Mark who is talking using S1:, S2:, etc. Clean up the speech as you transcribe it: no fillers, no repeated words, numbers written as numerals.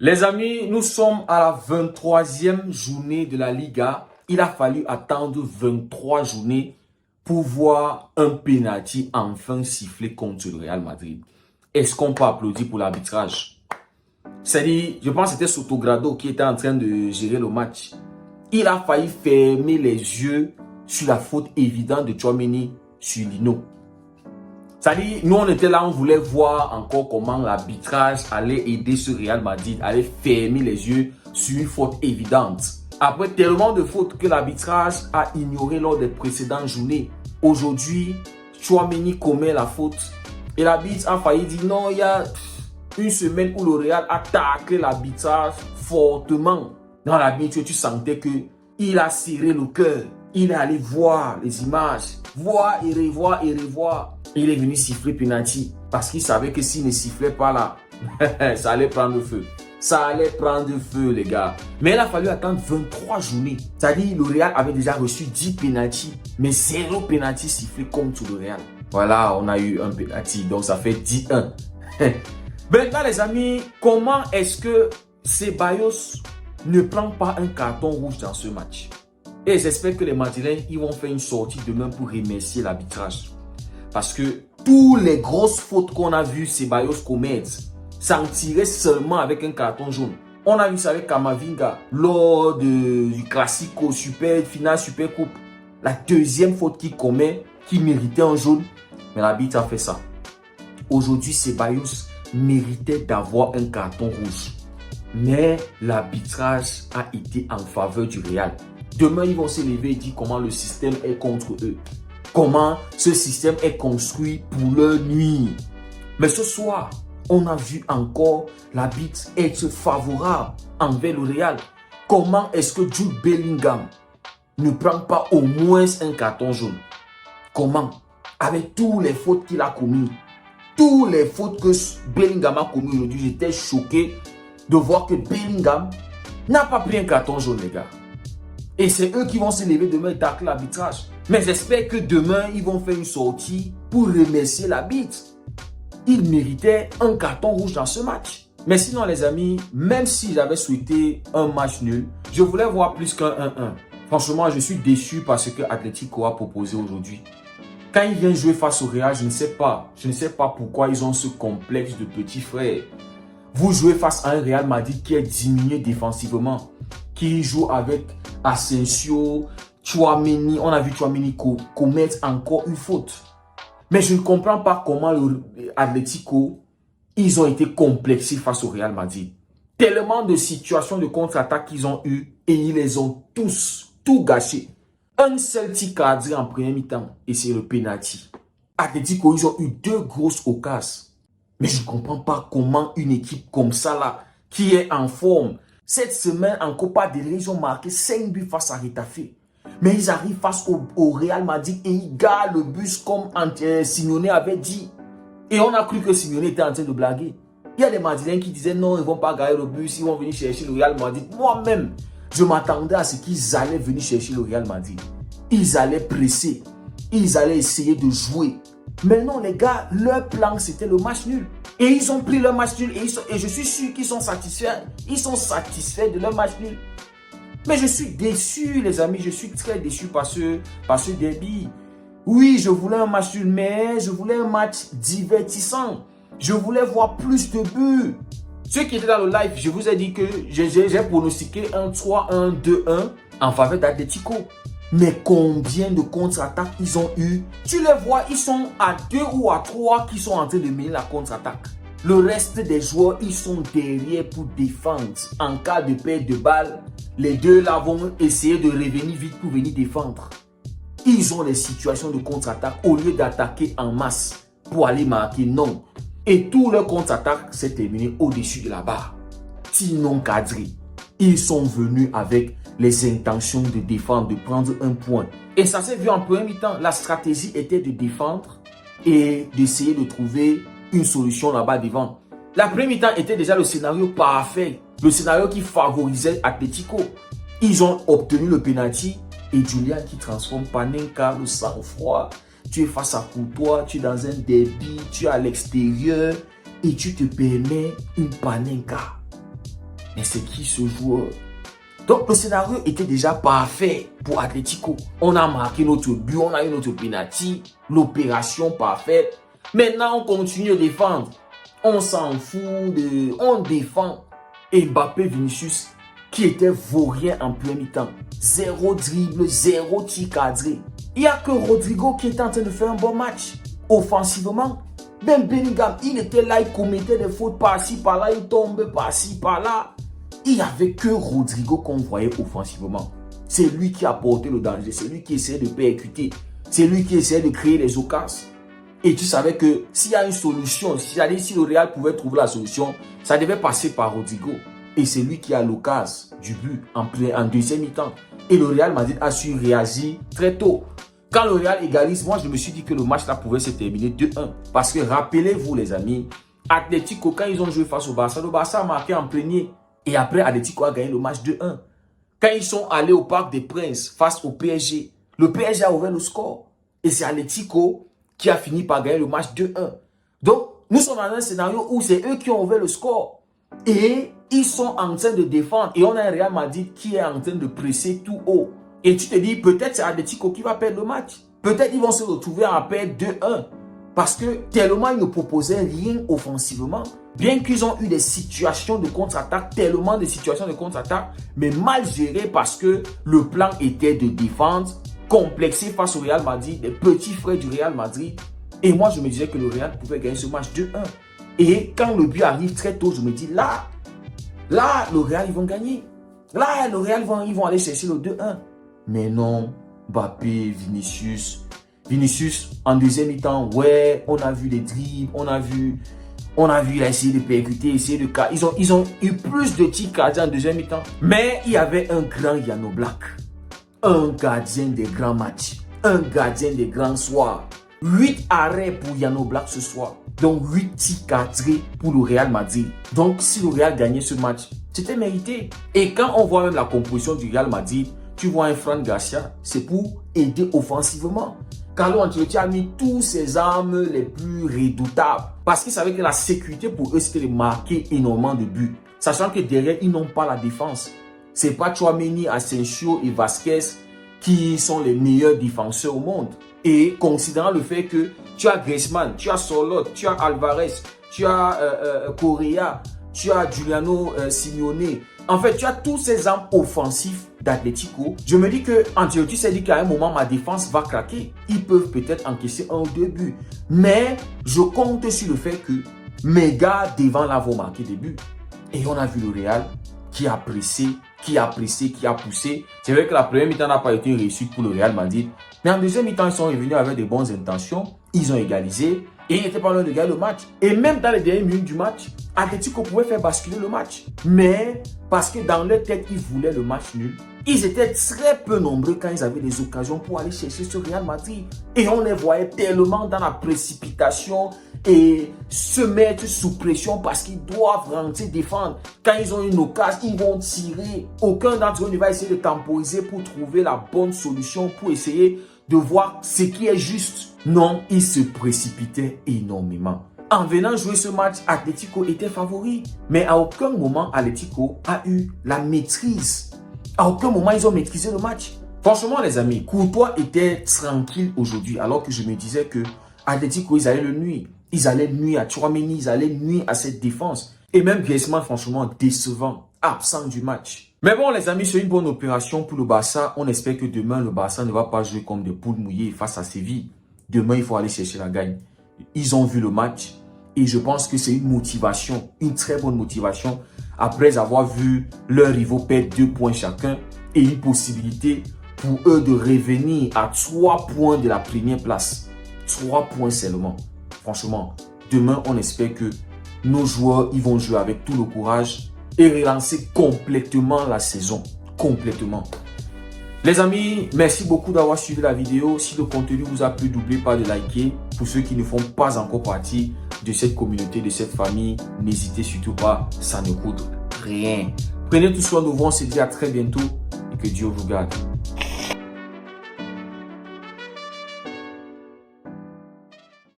S1: Les amis, nous sommes à la 23e journée de la Liga. Il a fallu attendre 23 journées pour voir un penalty enfin sifflé contre le Real Madrid. Est-ce qu'on peut applaudir pour l'arbitrage? C'est-à-dire, je pense que c'était Sotogrado qui était en train de gérer le match. Il a failli fermer les yeux sur la faute évidente de Tchouaméni sur Lino. C'est-à-dire, nous on était là, on voulait voir encore comment l'arbitrage allait aider ce Real Madrid, allait fermer les yeux sur une faute évidente. Après tellement de fautes que l'arbitrage a ignoré lors des précédentes journées, aujourd'hui, Tchouaméni commet la faute. Et l'arbitre a failli dire non, il y a une semaine où le Real a taclé l'arbitrage fortement. Dans l'arbitre, tu sentais qu'il a serré le cœur. Il est allé voir les images, voir et revoir et revoir. Il est venu siffler penalty parce qu'il savait que s'il ne sifflait pas là, ça allait prendre feu. Ça allait prendre feu, les gars. Mais il a fallu attendre 23 journées. C'est-à-dire, le Real avait déjà reçu 10 penalty, mais 0 penalty sifflé contre le Real. Voilà, on a eu un penalty, donc ça fait 10-1. Maintenant, les amis, comment est-ce que Ceballos ne prend pas un carton rouge dans ce match? Et j'espère que les Madrilènes, ils vont faire une sortie demain pour remercier l'arbitrage. Parce que toutes les grosses fautes qu'on a vues Ceballos commettre, s'en tirer seulement avec un carton jaune. On a vu ça avec Camavinga lors du Classico finale Super Coupe. La deuxième faute qu'il commet, qui méritait un jaune, mais l'arbitre a fait ça. Aujourd'hui, Ceballos méritait d'avoir un carton rouge. Mais l'arbitrage a été en faveur du Real. Demain, ils vont se lever et dire comment le système est contre eux. Comment ce système est construit pour leur nuire. Mais ce soir, on a vu encore l'arbitre être favorable envers le Real. Comment est-ce que Jude Bellingham ne prend pas au moins un carton jaune? Comment? Avec tous les fautes qu'il a commis. Toutes les fautes que Bellingham a commis aujourd'hui, j'étais choqué de voir que Bellingham n'a pas pris un carton jaune, les gars. Et c'est eux qui vont se lever demain et tacler l'arbitrage. Mais j'espère que demain, ils vont faire une sortie pour remercier l'arbitre. Il méritait un carton rouge dans ce match. Mais sinon, les amis, même si j'avais souhaité un match nul, je voulais voir plus qu'un 1-1. Franchement, je suis déçu par ce que Atlético a proposé aujourd'hui. Quand ils viennent jouer face au Real, je ne sais pas pourquoi ils ont ce complexe de petit frère. Vous jouez face à un Real Madrid qui est diminué défensivement, qui joue avec Asensio, Tchouaméni. On a vu Tchouaméni commettre encore une faute. Mais je ne comprends pas comment l'Atlético, ils ont été complexés face au Real Madrid. Tellement de situations de contre-attaque qu'ils ont eues et ils les ont tout gâché. Un seul tir cadré en première mi-temps et c'est le penalty. Atlético, ils ont eu 2 grosses occasions. Mais je ne comprends pas comment une équipe comme ça là, qui est en forme, cette semaine en Copa del Rey, ils ont marqué 5 buts face à Retafe. Mais ils arrivent face au Real Madrid et ils gardent le bus comme Simeone avait dit. Et on a cru que Simeone était en train de blaguer. Il y a des Madrilènes qui disaient non, ils ne vont pas garder le bus, ils vont venir chercher le Real Madrid. Moi-même, je m'attendais à ce qu'ils allaient venir chercher le Real Madrid. Ils allaient presser, ils allaient essayer de jouer. Mais non, les gars, leur plan, c'était le match nul. Et ils ont pris leur match nul et je suis sûr qu'ils sont satisfaits. Ils sont satisfaits de leur match nul. Mais je suis déçu, les amis. Je suis très déçu par ce derby. Oui, je voulais un match nul, mais je voulais un match divertissant. Je voulais voir plus de buts. Ceux qui étaient dans le live, je vous ai dit que j'ai pronostiqué un 3-1, 2-1 en faveur d'Atlético. Mais combien de contre-attaques ils ont eu? Tu les vois, ils sont à 2 ou à 3 qui sont en train de mener la contre-attaque. Le reste des joueurs, ils sont derrière pour défendre. En cas de perte de balle, les deux là vont essayer de revenir vite pour venir défendre. Ils ont les situations de contre-attaque au lieu d'attaquer en masse pour aller marquer, non. Et tout leur contre-attaque s'est terminé au-dessus de la barre. Sinon cadré. Ils sont venus avec les intentions de défendre, de prendre un point. Et ça s'est vu en premier mi-temps. La stratégie était de défendre et d'essayer de trouver une solution là-bas devant. La première mi-temps était déjà le scénario parfait. Le scénario qui favorisait Atlético. Ils ont obtenu le penalty et Julian qui transforme Panenka, le sang-froid. Tu es face à Courtois, tu es dans un derby, tu es à l'extérieur et tu te permets une Panenka. Mais c'est qui ce joueur? Donc, le scénario était déjà parfait pour Atlético. On a marqué notre but, on a eu notre penalty, l'opération parfaite. Maintenant, on continue de défendre. On s'en fout on défend. Et Mbappé, Vinicius, qui était vaurien en plein mi-temps. 0 dribble, 0 tir cadré. Il n'y a que Rodrigo qui était en train de faire un bon match. Offensivement, même Bellingham, il était là, il commettait des fautes par-ci, par-là, il tombait par-ci, par-là. Il n'y avait que Rodrigo qu'on voyait offensivement. C'est lui qui apportait le danger, c'est lui qui essayait de percuter, c'est lui qui essayait de créer les occasions. Et tu savais que s'il y a une solution, si le Real pouvait trouver la solution, ça devait passer par Rodrigo. Et c'est lui qui a l'occasion du but en deuxième mi-temps. Et le Real Madrid a su réagir très tôt. Quand le Real égalise, moi je me suis dit que le match là pouvait se terminer 2-1. Parce que rappelez-vous les amis, Atlético, quand ils ont joué face au Barça, le Barça a marqué en premier. Et après, Atlético a gagné le match 2-1. Quand ils sont allés au Parc des Princes face au PSG, le PSG a ouvert le score. Et c'est Atlético qui a fini par gagner le match 2-1. Donc, nous sommes dans un scénario où c'est eux qui ont ouvert le score. Et ils sont en train de défendre. Et on a un Real Madrid qui est en train de presser tout haut. Et tu te dis, peut-être c'est Atlético qui va perdre le match. Peut-être ils vont se retrouver à perdre 2-1. Parce que tellement ils ne proposaient rien offensivement. Bien qu'ils ont eu des situations de contre-attaque, tellement de situations de contre-attaque, mais mal gérées parce que le plan était de défendre, complexé face au Real Madrid, des petits frères du Real Madrid. Et moi, je me disais que le Real pouvait gagner ce match 2-1. Et quand le but arrive très tôt, je me dis, là, le Real, ils vont gagner. Là, le Real, ils vont aller chercher le 2-1. Mais non, Mbappé, Vinicius, en deuxième mi-temps, ouais, on a vu les dribbles, on a vu, il a essayé de percuter, ils ont eu plus de tirs cadrés en deuxième mi-temps. Mais il y avait un grand Jan Oblak, un gardien des grands matchs, un gardien des grands soirs. 8 arrêts pour Jan Oblak ce soir. Donc 8 tirs cadrés pour le Real Madrid. Donc si le Real gagnait ce match, c'était mérité. Et quand on voit même la composition du Real Madrid, tu vois un Fran Garcia, c'est pour aider offensivement. Carlo Ancelotti a mis tous ses armes les plus redoutables. Parce qu'il savait que la sécurité pour eux, c'était de marquer énormément de buts. Sachant que derrière, ils n'ont pas la défense. Ce n'est pas Tchouaméni, Asensio et Vasquez qui sont les meilleurs défenseurs au monde. Et considérant le fait que tu as Griezmann, tu as Sorloth, tu as Alvarez, tu as Correa, tu as Giuliano Simeone. En fait, tu as tous ces armes offensifs d'Atlético. Je me dis que Ancelotti s'est dit qu'à un moment, ma défense va craquer. Ils peuvent peut-être encaisser 1 ou 2 buts. Mais je compte sur le fait que mes gars devant là vont marquer des buts. Et on a vu le Real qui a pressé, qui a poussé. C'est vrai que la première mi-temps n'a pas été une réussite pour le Real Madrid. Mais en deuxième mi-temps, ils sont revenus avec de bonnes intentions. Ils ont égalisé. Et ils n'étaient pas loin de gagner le match. Et même dans les dernières minutes du match, Atlético pouvait faire basculer le match. Mais parce que dans leur tête, ils voulaient le match nul. Ils étaient très peu nombreux quand ils avaient des occasions pour aller chercher ce Real Madrid. Et on les voyait tellement dans la précipitation et se mettre sous pression parce qu'ils doivent rentrer défendre. Quand ils ont une occasion, ils vont tirer. Aucun d'entre eux ne va essayer de temporiser pour trouver la bonne solution, pour essayer de voir ce qui est juste. Non, ils se précipitaient énormément. En venant jouer ce match, Atlético était favori. Mais à aucun moment, Atlético a eu la maîtrise. À aucun moment, ils ont maîtrisé le match. Franchement, les amis, Courtois était tranquille aujourd'hui. Alors que je me disais que Atlético, ils allaient le nuire. Ils allaient nuire à Tchouaméni, ils allaient nuire à cette défense. Et même Griezmann, franchement, décevant, absent du match. Mais bon, les amis, c'est une bonne opération pour le Barça. On espère que demain, le Barça ne va pas jouer comme des poules mouillées face à Séville. Demain, il faut aller chercher la gagne. Ils ont vu le match et je pense que c'est une motivation, une très bonne motivation après avoir vu leurs rivaux perdre 2 points chacun et une possibilité pour eux de revenir à 3 points de la première place. 3 points seulement. Franchement, demain, on espère que nos joueurs ils vont jouer avec tout le courage et relancer complètement la saison. Complètement. Les amis, merci beaucoup d'avoir suivi la vidéo. Si le contenu vous a plu, n'oubliez pas de liker. Pour ceux qui ne font pas encore partie de cette communauté, de cette famille, n'hésitez surtout pas, ça ne coûte rien. Prenez tout soin de vous, on se dit à très bientôt et que Dieu vous garde.